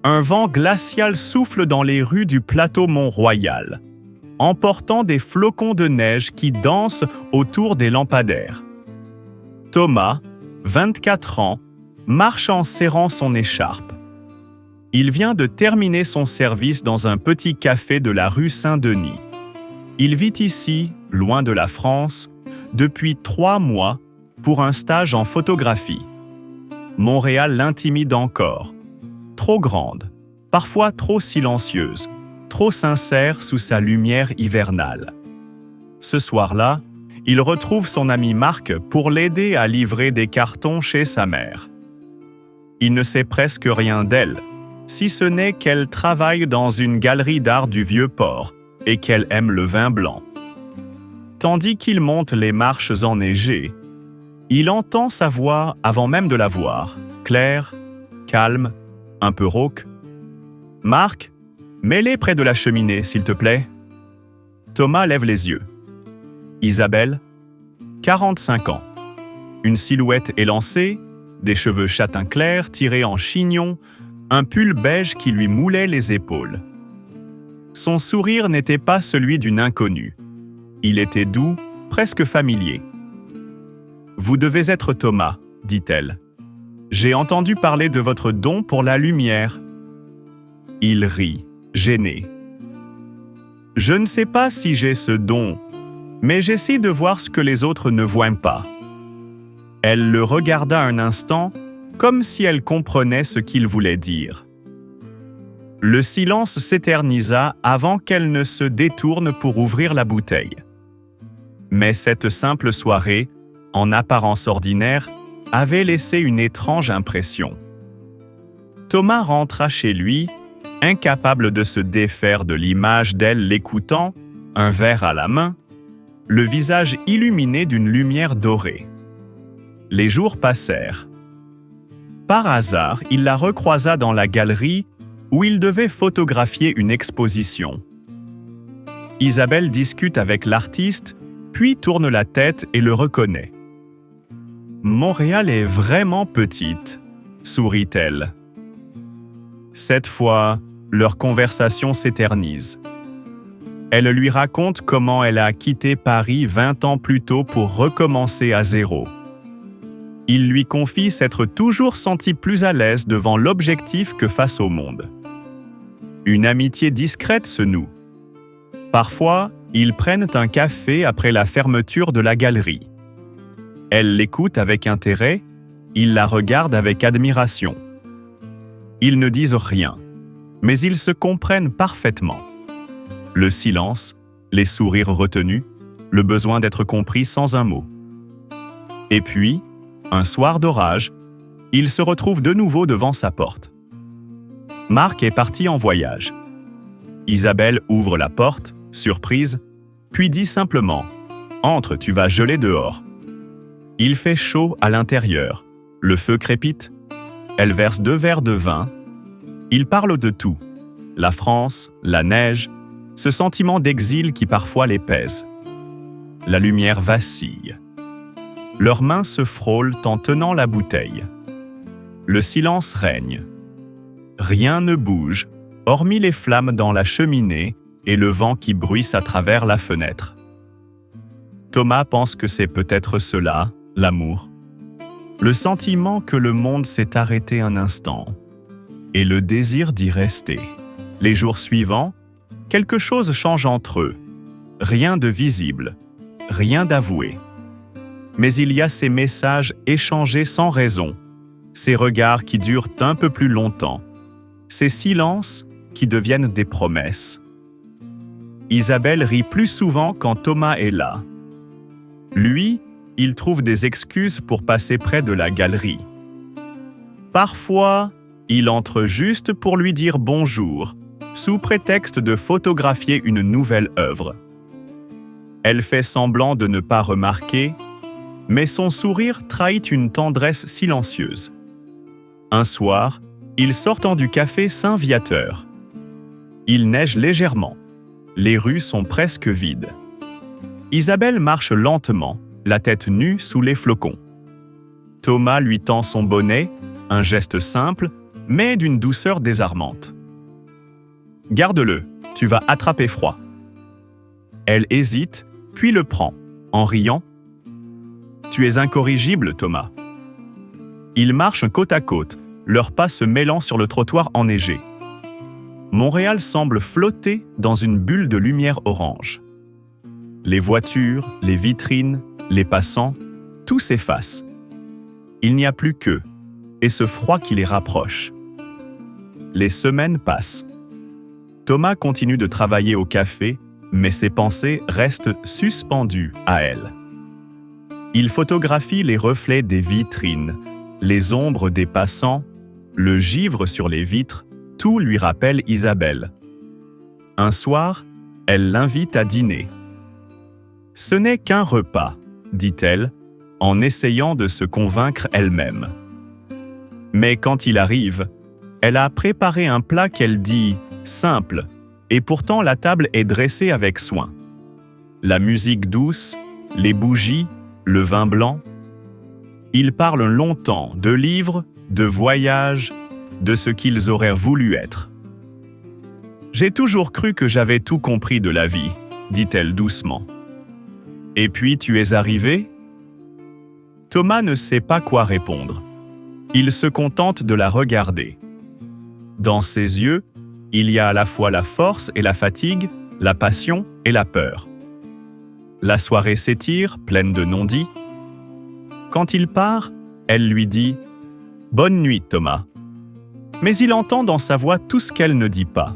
Un vent glacial souffle dans les rues du plateau Mont-Royal, emportant des flocons de neige qui dansent autour des lampadaires. Thomas, 24 ans, marche en serrant son écharpe. Il vient de terminer son service dans un petit café de la rue Saint-Denis. Il vit ici, loin de la France, depuis 3 mois pour un stage en photographie. Montréal l'intimide encore. Trop grande, parfois trop silencieuse, trop sincère sous sa lumière hivernale. Ce soir-là, il retrouve son ami Marc pour l'aider à livrer des cartons chez sa mère. Il ne sait presque rien d'elle, si ce n'est qu'elle travaille dans une galerie d'art du Vieux-Port et qu'elle aime le vin blanc. Tandis qu'il monte les marches enneigées, il entend sa voix avant même de la voir, claire, calme, un peu rauque. « Marc, mets-les près de la cheminée, s'il te plaît. » Thomas lève les yeux. Isabelle, 45 ans. Une silhouette élancée, des cheveux châtain clair tirés en chignon, un pull beige qui lui moulait les épaules. Son sourire n'était pas celui d'une inconnue. Il était doux, presque familier. « Vous devez être Thomas, dit-elle. J'ai entendu parler de votre don pour la lumière. » Il rit, gêné. « Je ne sais pas si j'ai ce don, mais j'essaie de voir ce que les autres ne voient pas. » Elle le regarda un instant, comme si elle comprenait ce qu'il voulait dire. Le silence s'éternisa avant qu'elle ne se détourne pour ouvrir la bouteille. Mais cette simple soirée, en apparence ordinaire, avait laissé une étrange impression. Thomas rentra chez lui, incapable de se défaire de l'image d'elle l'écoutant, un verre à la main, le visage illuminé d'une lumière dorée. Les jours passèrent. Par hasard, il la recroisa dans la galerie où il devait photographier une exposition. Isabelle discute avec l'artiste, puis tourne la tête et le reconnaît. « Montréal est vraiment petite, » sourit-elle. Cette fois, leur conversation s'éternise. Elle lui raconte comment elle a quitté Paris 20 ans plus tôt pour recommencer à zéro. Il lui confie s'être toujours senti plus à l'aise devant l'objectif que face au monde. Une amitié discrète se noue. Parfois, ils prennent un café après la fermeture de la galerie. Elle l'écoute avec intérêt, il la regarde avec admiration. Ils ne disent rien, mais ils se comprennent parfaitement. Le silence, les sourires retenus, le besoin d'être compris sans un mot. Et puis, un soir d'orage, il se retrouve de nouveau devant sa porte. Marc est parti en voyage. Isabelle ouvre la porte, surprise, puis dit simplement « Entre, tu vas geler dehors ». Il fait chaud à l'intérieur, le feu crépite. Elle verse 2 verres de vin. Ils parlent de tout, la France, la neige, ce sentiment d'exil qui parfois les pèse. La lumière vacille. Leurs mains se frôlent en tenant la bouteille. Le silence règne. Rien ne bouge, hormis les flammes dans la cheminée et le vent qui bruisse à travers la fenêtre. Thomas pense que c'est peut-être cela, l'amour. Le sentiment que le monde s'est arrêté un instant et le désir d'y rester. Les jours suivants, quelque chose change entre eux. Rien de visible, rien d'avoué. Mais il y a ces messages échangés sans raison, ces regards qui durent un peu plus longtemps, ces silences qui deviennent des promesses. Isabelle rit plus souvent quand Thomas est là. Lui, il trouve des excuses pour passer près de la galerie. Parfois, il entre juste pour lui dire bonjour, sous prétexte de photographier une nouvelle œuvre. Elle fait semblant de ne pas remarquer, mais son sourire trahit une tendresse silencieuse. Un soir, ils sortent du café Saint-Viateur. Il neige légèrement. Les rues sont presque vides. Isabelle marche lentement, la tête nue sous les flocons. Thomas lui tend son bonnet, un geste simple, mais d'une douceur désarmante. « Garde-le, tu vas attraper froid. » Elle hésite, puis le prend, en riant. « Tu es incorrigible, Thomas. » Ils marchent côte à côte, leurs pas se mêlant sur le trottoir enneigé. Montréal semble flotter dans une bulle de lumière orange. Les voitures, les vitrines, les passants, tout s'efface. Il n'y a plus qu'eux, et ce froid qui les rapproche. Les semaines passent. Thomas continue de travailler au café, mais ses pensées restent suspendues à elle. Il photographie les reflets des vitrines, les ombres des passants, le givre sur les vitres, tout lui rappelle Isabelle. Un soir, elle l'invite à dîner. « Ce n'est qu'un repas », dit-elle, en essayant de se convaincre elle-même. Mais quand il arrive, elle a préparé un plat qu'elle dit simple, et pourtant la table est dressée avec soin. La musique douce, les bougies, le vin blanc. Ils parlent longtemps de livres, de voyages, de ce qu'ils auraient voulu être. « J'ai toujours cru que j'avais tout compris de la vie, » dit-elle doucement. « Et puis tu es arrivé ?» Thomas ne sait pas quoi répondre. Il se contente de la regarder. Dans ses yeux, il y a à la fois la force et la fatigue, la passion et la peur. La soirée s'étire, pleine de non-dits. Quand il part, elle lui dit « Bonne nuit, Thomas ». Mais il entend dans sa voix tout ce qu'elle ne dit pas.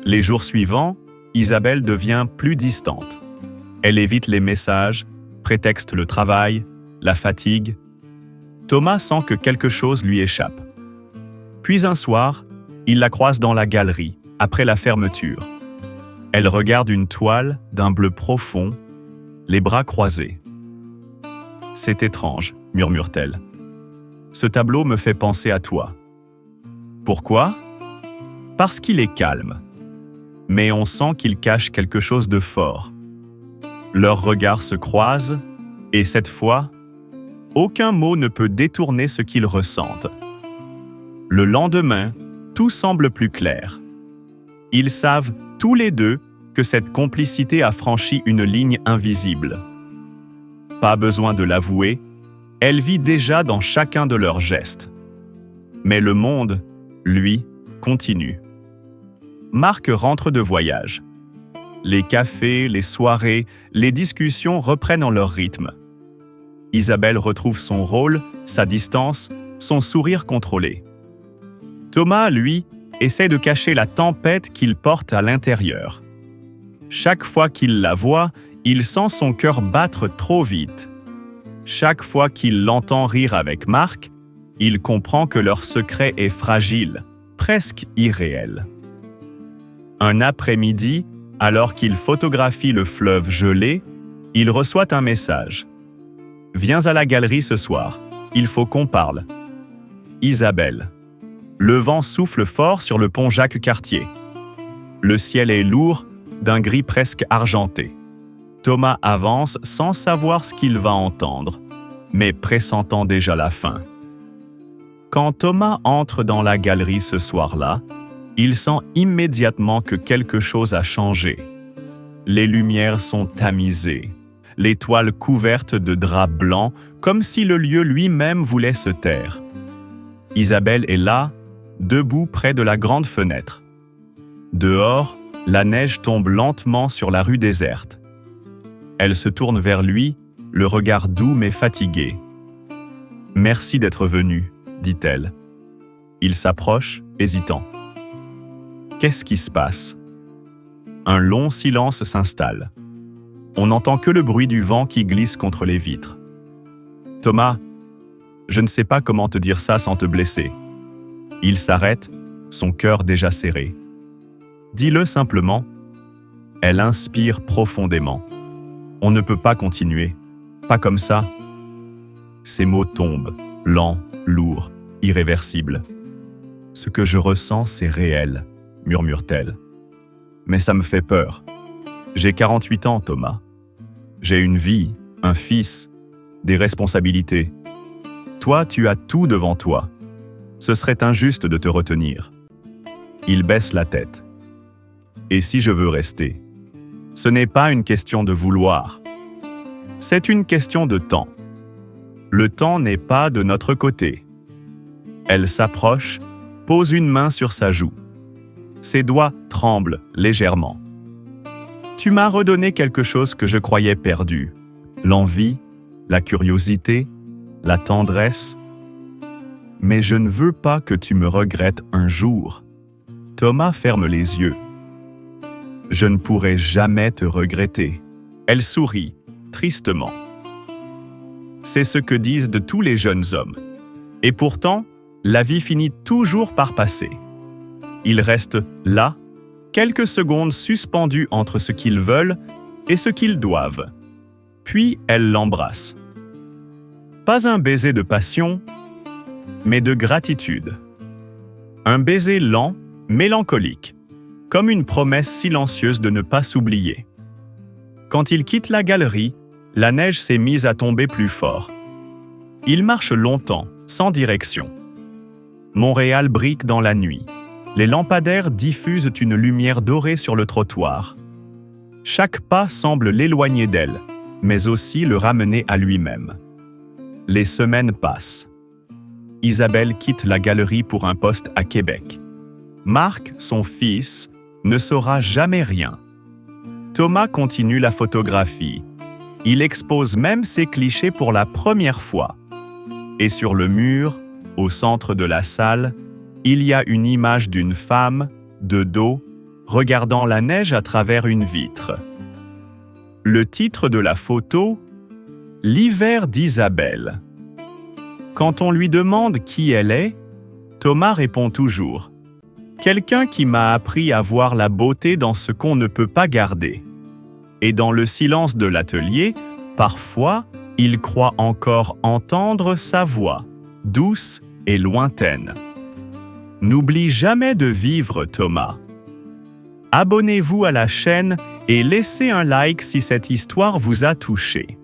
Les jours suivants, Isabelle devient plus distante. Elle évite les messages, prétexte le travail, la fatigue. Thomas sent que quelque chose lui échappe. Puis un soir, il la croise dans la galerie, après la fermeture. Elle regarde une toile d'un bleu profond, les bras croisés. « C'est étrange, » murmure-t-elle. « Ce tableau me fait penser à toi. » Pourquoi ? Parce qu'il est calme. Mais on sent qu'il cache quelque chose de fort. Leurs regards se croisent, et cette fois, aucun mot ne peut détourner ce qu'ils ressentent. Le lendemain, tout semble plus clair. Ils savent tous les deux que cette complicité a franchi une ligne invisible. Pas besoin de l'avouer, elle vit déjà dans chacun de leurs gestes. Mais le monde, lui, continue. Marc rentre de voyage. Les cafés, les soirées, les discussions reprennent en leur rythme. Isabelle retrouve son rôle, sa distance, son sourire contrôlé. Thomas, lui, essaie de cacher la tempête qu'il porte à l'intérieur. Chaque fois qu'il la voit, il sent son cœur battre trop vite. Chaque fois qu'il l'entend rire avec Marc, il comprend que leur secret est fragile, presque irréel. Un après-midi, alors qu'il photographie le fleuve gelé, il reçoit un message. « Viens à la galerie ce soir, il faut qu'on parle. » Isabelle. Le vent souffle fort sur le pont Jacques-Cartier. Le ciel est lourd, d'un gris presque argenté. Thomas avance sans savoir ce qu'il va entendre, mais pressentant déjà la fin. Quand Thomas entre dans la galerie ce soir-là, il sent immédiatement que quelque chose a changé. Les lumières sont tamisées, les toiles couvertes de draps blancs, comme si le lieu lui-même voulait se taire. Isabelle est là, debout près de la grande fenêtre. Dehors, la neige tombe lentement sur la rue déserte. Elle se tourne vers lui, le regard doux mais fatigué. « Merci d'être venu », dit-elle. Il s'approche, hésitant. Qu'est-ce qui se passe ? Un long silence s'installe. On n'entend que le bruit du vent qui glisse contre les vitres. « Thomas, je ne sais pas comment te dire ça sans te blesser. » Il s'arrête, son cœur déjà serré. « Dis-le simplement. » Elle inspire profondément. « On ne peut pas continuer. Pas comme ça. » Ses mots tombent, lents, lourds, irréversibles. « Ce que je ressens, c'est réel. » murmure-t-elle. « Mais ça me fait peur. J'ai 48 ans, Thomas. J'ai une vie, un fils, des responsabilités. Toi, tu as tout devant toi. Ce serait injuste de te retenir. Il baisse la tête. Et si je veux rester? Ce n'est pas une question de vouloir. C'est une question de temps. Le temps n'est pas de notre côté. Elle s'approche, pose une main sur sa joue. Ses doigts tremblent légèrement. Tu m'as redonné quelque chose que je croyais perdu. L'envie, la curiosité, la tendresse. Mais je ne veux pas que tu me regrettes un jour. Thomas ferme les yeux. Je ne pourrai jamais te regretter. Elle sourit, tristement. C'est ce que disent de tous les jeunes hommes. Et pourtant, la vie finit toujours par passer. Ils restent là, quelques secondes suspendus entre ce qu'ils veulent et ce qu'ils doivent. Puis elle l'embrasse. Pas un baiser de passion, mais de gratitude. Un baiser lent, mélancolique, comme une promesse silencieuse de ne pas s'oublier. Quand ils quittent la galerie, la neige s'est mise à tomber plus fort. Ils marchent longtemps, sans direction. Montréal brique dans la nuit. Les lampadaires diffusent une lumière dorée sur le trottoir. Chaque pas semble l'éloigner d'elle, mais aussi le ramener à lui-même. Les semaines passent. Isabelle quitte la galerie pour un poste à Québec. Marc, son fils, ne saura jamais rien. Thomas continue la photographie. Il expose même ses clichés pour la première fois. Et sur le mur, au centre de la salle, il y a une image d'une femme, de dos, regardant la neige à travers une vitre. Le titre de la photo, « L'hiver d'Isabelle ». Quand on lui demande qui elle est, Thomas répond toujours « Quelqu'un qui m'a appris à voir la beauté dans ce qu'on ne peut pas garder. » Et dans le silence de l'atelier, parfois, il croit encore entendre sa voix, douce et lointaine. N'oublie jamais de vivre, Thomas. Abonnez-vous à la chaîne et laissez un like si cette histoire vous a touché.